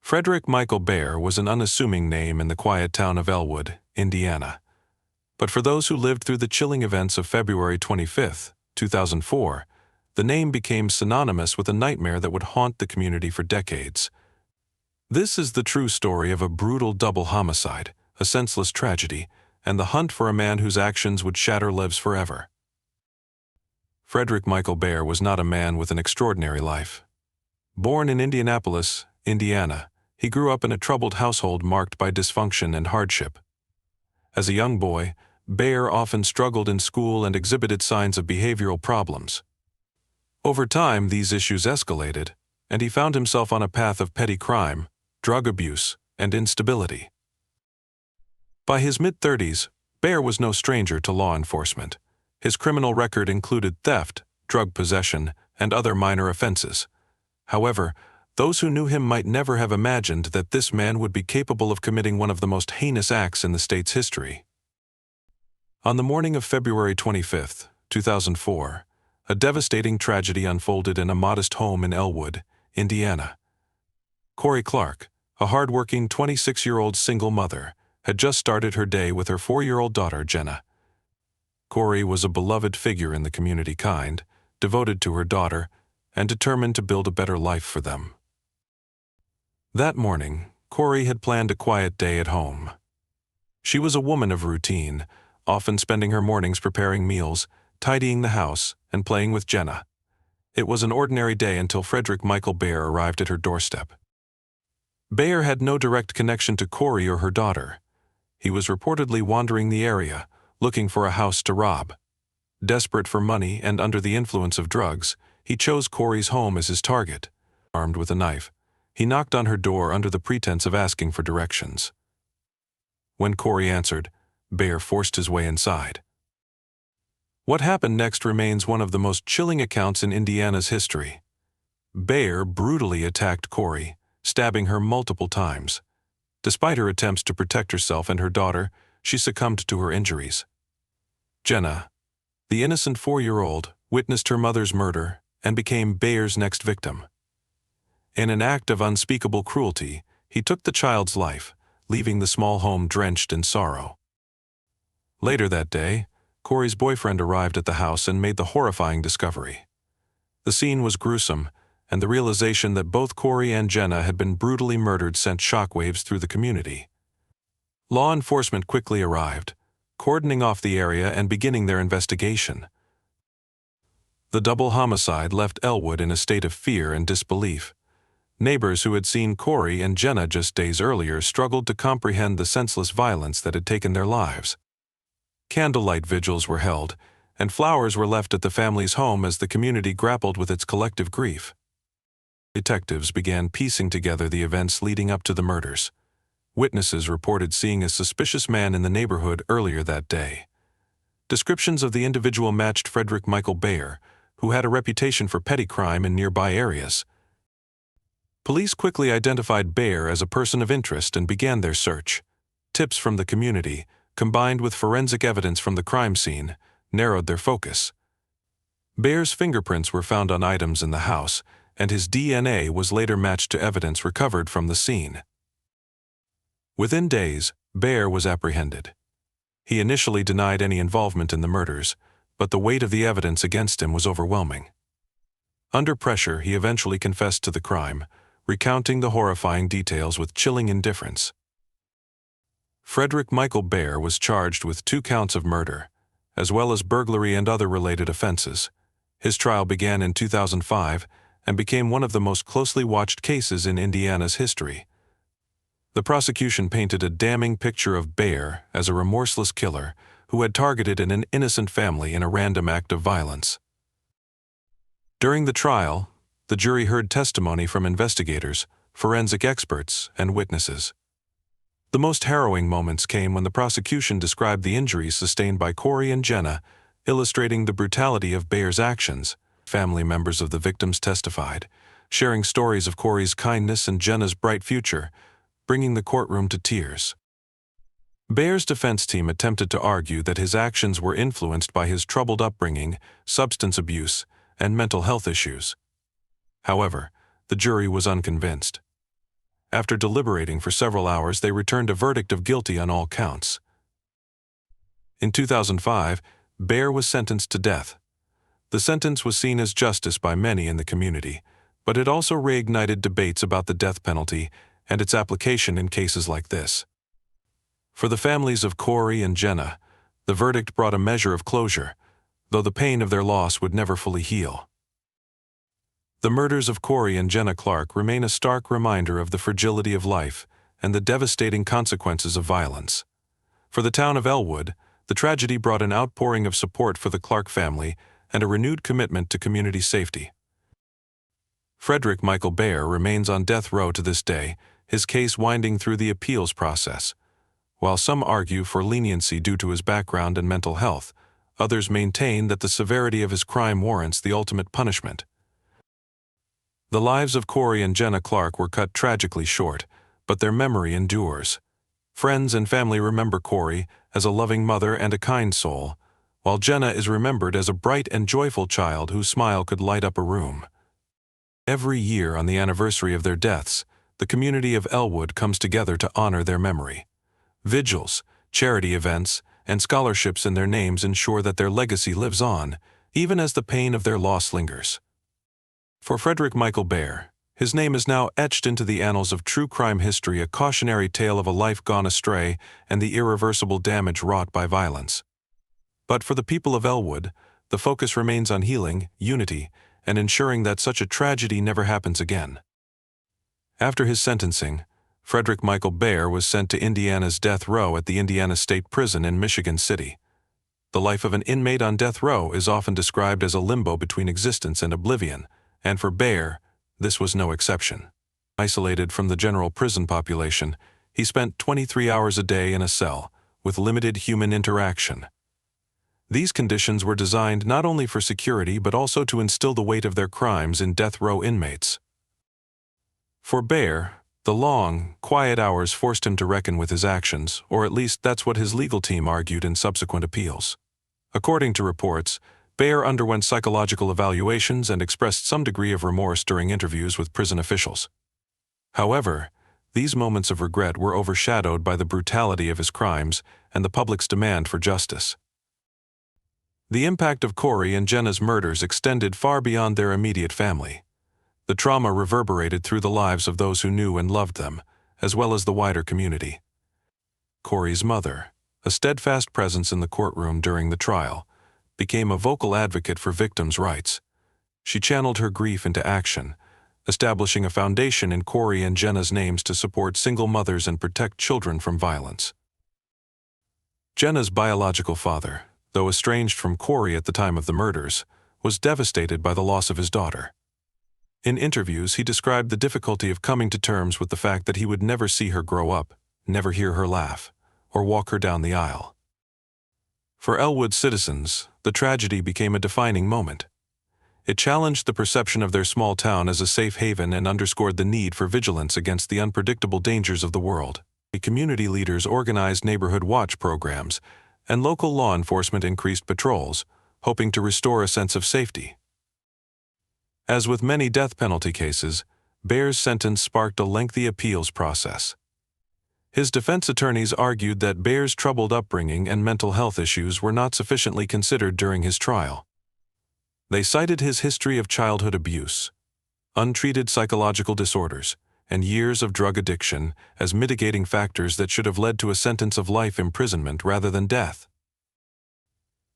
Frederick Michael Baer was an unassuming name in the quiet town of Elwood, Indiana. But for those who lived through the chilling events of February 25, 2004, the name became synonymous with a nightmare that would haunt the community for decades. This is the true story of a brutal double homicide, a senseless tragedy, and the hunt for a man whose actions would shatter lives forever. Frederick Michael Baer was not a man with an extraordinary life. Born in Indianapolis, Indiana, he grew up in a troubled household marked by dysfunction and hardship. As a young boy, Baer often struggled in school and exhibited signs of behavioral problems. Over time, these issues escalated, and he found himself on a path of petty crime, drug abuse, and instability. By his mid-30s, Baer was no stranger to law enforcement. His criminal record included theft, drug possession, and other minor offenses. However, those who knew him might never have imagined that this man would be capable of committing one of the most heinous acts in the state's history. On the morning of February 25, 2004, a devastating tragedy unfolded in a modest home in Elwood, Indiana. Corey Clark, a hard-working 26-year-old single mother, had just started her day with her 4-year-old daughter, Jenna. Corey was a beloved figure in the community, kind, devoted to her daughter, and determined to build a better life for them. That morning, Corey had planned a quiet day at home. She was a woman of routine, often spending her mornings preparing meals, tidying the house, and playing with Jenna. It was an ordinary day until Frederick Michael Baer arrived at her doorstep. Baer had no direct connection to Corey or her daughter. He was reportedly wandering the area, looking for a house to rob. Desperate for money and under the influence of drugs, he chose Corey's home as his target. Armed with a knife, he knocked on her door under the pretense of asking for directions. When Corey answered, Baer forced his way inside. What happened next remains one of the most chilling accounts in Indiana's history. Baer brutally attacked Corey, stabbing her multiple times. Despite her attempts to protect herself and her daughter, she succumbed to her injuries. Jenna, the innocent 4-year-old, witnessed her mother's murder and became Baer's next victim. In an act of unspeakable cruelty, he took the child's life, leaving the small home drenched in sorrow. Later that day, Corey's boyfriend arrived at the house and made the horrifying discovery. The scene was gruesome, and the realization that both Corey and Jenna had been brutally murdered sent shockwaves through the community. Law enforcement quickly arrived, cordoning off the area and beginning their investigation. The double homicide left Elwood in a state of fear and disbelief. Neighbors who had seen Corey and Jenna just days earlier struggled to comprehend the senseless violence that had taken their lives. Candlelight vigils were held, and flowers were left at the family's home as the community grappled with its collective grief. Detectives began piecing together the events leading up to the murders. Witnesses reported seeing a suspicious man in the neighborhood earlier that day. Descriptions of the individual matched Frederick Michael Baer, who had a reputation for petty crime in nearby areas. Police quickly identified Baer as a person of interest and began their search. Tips from the community, combined with forensic evidence from the crime scene, narrowed their focus. Baer's fingerprints were found on items in the house, and his DNA was later matched to evidence recovered from the scene. Within days, Baer was apprehended. He initially denied any involvement in the murders, but the weight of the evidence against him was overwhelming. Under pressure, he eventually confessed to the crime, recounting the horrifying details with chilling indifference. Frederick Michael Baer was charged with 2 counts of murder, as well as burglary and other related offenses. His trial began in 2005 and became one of the most closely watched cases in Indiana's history. The prosecution painted a damning picture of Baer as a remorseless killer who had targeted an innocent family in a random act of violence. During the trial, the jury heard testimony from investigators, forensic experts, and witnesses. The most harrowing moments came when the prosecution described the injuries sustained by Corey and Jenna, illustrating the brutality of Baer's actions. Family members of the victims testified, sharing stories of Corey's kindness and Jenna's bright future, bringing the courtroom to tears. Baer's defense team attempted to argue that his actions were influenced by his troubled upbringing, substance abuse, and mental health issues. However, the jury was unconvinced. After deliberating for several hours, they returned a verdict of guilty on all counts. In 2005, Baer was sentenced to death. The sentence was seen as justice by many in the community, but it also reignited debates about the death penalty and its application in cases like this. For the families of Corey and Jenna, the verdict brought a measure of closure, though the pain of their loss would never fully heal. The murders of Corey and Jenna Clark remain a stark reminder of the fragility of life and the devastating consequences of violence. For the town of Elwood, the tragedy brought an outpouring of support for the Clark family and a renewed commitment to community safety. Frederick Michael Baer remains on death row to this day, his case winding through the appeals process. While some argue for leniency due to his background and mental health, others maintain that the severity of his crime warrants the ultimate punishment. The lives of Corey and Jenna Clark were cut tragically short, but their memory endures. Friends and family remember Corey as a loving mother and a kind soul, while Jenna is remembered as a bright and joyful child whose smile could light up a room. Every year on the anniversary of their deaths, the community of Elwood comes together to honor their memory. Vigils, charity events, and scholarships in their names ensure that their legacy lives on, even as the pain of their loss lingers. For Frederick Michael Baer, his name is now etched into the annals of true crime history, a cautionary tale of a life gone astray and the irreversible damage wrought by violence. But for the people of Elwood, the focus remains on healing, unity, and ensuring that such a tragedy never happens again. After his sentencing, Frederick Michael Baer was sent to Indiana's death row at the Indiana State Prison in Michigan City. The life of an inmate on death row is often described as a limbo between existence and oblivion, and for Baer, this was no exception. Isolated from the general prison population, he spent 23 hours a day in a cell, with limited human interaction. These conditions were designed not only for security but also to instill the weight of their crimes in death row inmates. For Baer, the long, quiet hours forced him to reckon with his actions, or at least that's what his legal team argued in subsequent appeals. According to reports, Baer underwent psychological evaluations and expressed some degree of remorse during interviews with prison officials. However, these moments of regret were overshadowed by the brutality of his crimes and the public's demand for justice. The impact of Corey and Jenna's murders extended far beyond their immediate family. The trauma reverberated through the lives of those who knew and loved them, as well as the wider community. Corey's mother, a steadfast presence in the courtroom during the trial, became a vocal advocate for victims' rights. She channeled her grief into action, establishing a foundation in Corey and Jenna's names to support single mothers and protect children from violence. Jenna's biological father, though estranged from Corey at the time of the murders, was devastated by the loss of his daughter. In interviews, he described the difficulty of coming to terms with the fact that he would never see her grow up, never hear her laugh, or walk her down the aisle. For Elwood citizens, the tragedy became a defining moment. It challenged the perception of their small town as a safe haven and underscored the need for vigilance against the unpredictable dangers of the world. Community leaders organized neighborhood watch programs, and local law enforcement increased patrols, hoping to restore a sense of safety. As with many death penalty cases, Baer's sentence sparked a lengthy appeals process. His defense attorneys argued that Baer's troubled upbringing and mental health issues were not sufficiently considered during his trial. They cited his history of childhood abuse, untreated psychological disorders, and years of drug addiction as mitigating factors that should have led to a sentence of life imprisonment rather than death.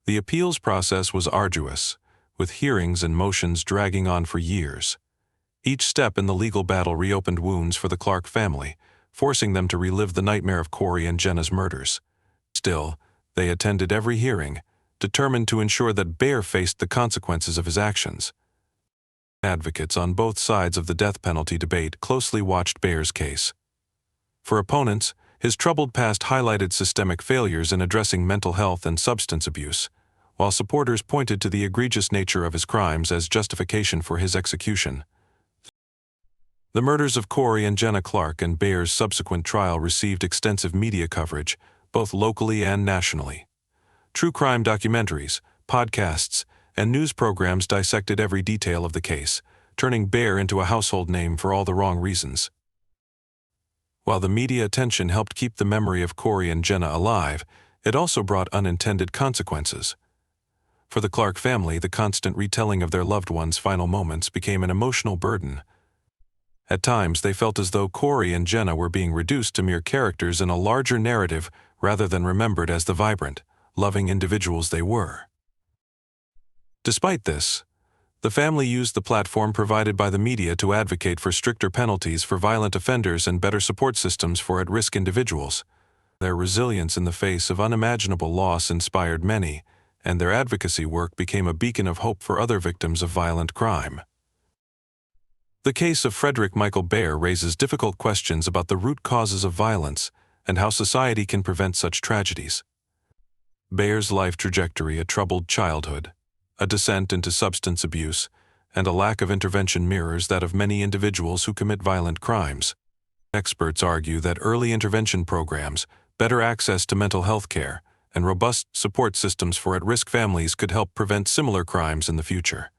The appeals process was arduous, with hearings and motions dragging on for years. Each step in the legal battle reopened wounds for the Clark family, forcing them to relive the nightmare of Corey and Jenna's murders. Still, they attended every hearing, determined to ensure that Baer faced the consequences of his actions. Advocates on both sides of the death penalty debate closely watched Baer's case. For opponents, his troubled past highlighted systemic failures in addressing mental health and substance abuse, while supporters pointed to the egregious nature of his crimes as justification for his execution. The murders of Corey and Jenna Clark and Baer's subsequent trial received extensive media coverage, both locally and nationally. True crime documentaries, podcasts, and news programs dissected every detail of the case, turning Baer into a household name for all the wrong reasons. While the media attention helped keep the memory of Corey and Jenna alive, it also brought unintended consequences. For the Clark family, the constant retelling of their loved ones' final moments became an emotional burden. At times, they felt as though Corey and Jenna were being reduced to mere characters in a larger narrative rather than remembered as the vibrant, loving individuals they were. Despite this, the family used the platform provided by the media to advocate for stricter penalties for violent offenders and better support systems for at-risk individuals. Their resilience in the face of unimaginable loss inspired many, and their advocacy work became a beacon of hope for other victims of violent crime. The case of Frederick Michael Baer raises difficult questions about the root causes of violence and how society can prevent such tragedies. Baer's life trajectory, a troubled childhood, a descent into substance abuse, and a lack of intervention mirrors that of many individuals who commit violent crimes. Experts argue that early intervention programs, better access to mental health care, and robust support systems for at-risk families could help prevent similar crimes in the future.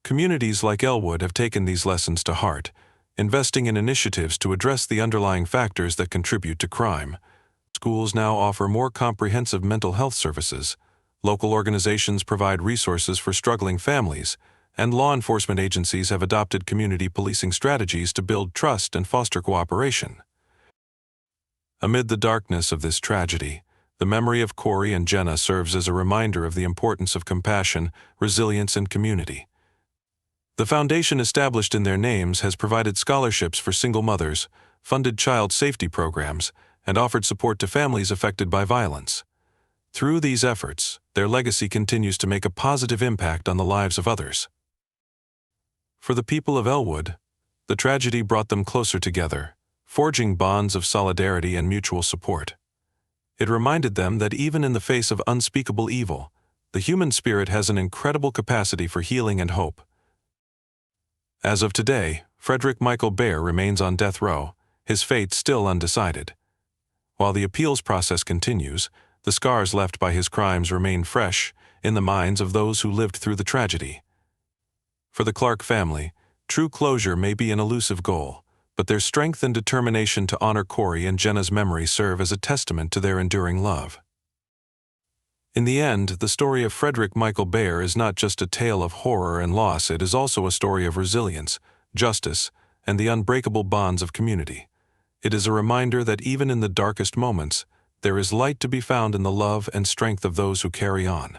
Communities like Elwood have taken these lessons to heart, investing in initiatives to address the underlying factors that contribute to crime. Schools now offer more comprehensive mental health services, local organizations provide resources for struggling families, and law enforcement agencies have adopted community policing strategies to build trust and foster cooperation. Amid the darkness of this tragedy, the memory of Corey and Jenna serves as a reminder of the importance of compassion, resilience, and community. The foundation established in their names has provided scholarships for single mothers, funded child safety programs, and offered support to families affected by violence. Through these efforts, their legacy continues to make a positive impact on the lives of others. For the people of Elwood, the tragedy brought them closer together, forging bonds of solidarity and mutual support. It reminded them that even in the face of unspeakable evil, the human spirit has an incredible capacity for healing and hope. As of today, Frederick Michael Baer remains on death row, his fate still undecided. While the appeals process continues, the scars left by his crimes remain fresh in the minds of those who lived through the tragedy. For the Clark family, true closure may be an elusive goal, but their strength and determination to honor Corey and Jenna's memory serve as a testament to their enduring love. In the end, the story of Frederick Michael Baer is not just a tale of horror and loss, it is also a story of resilience, justice, and the unbreakable bonds of community. It is a reminder that even in the darkest moments, there is light to be found in the love and strength of those who carry on.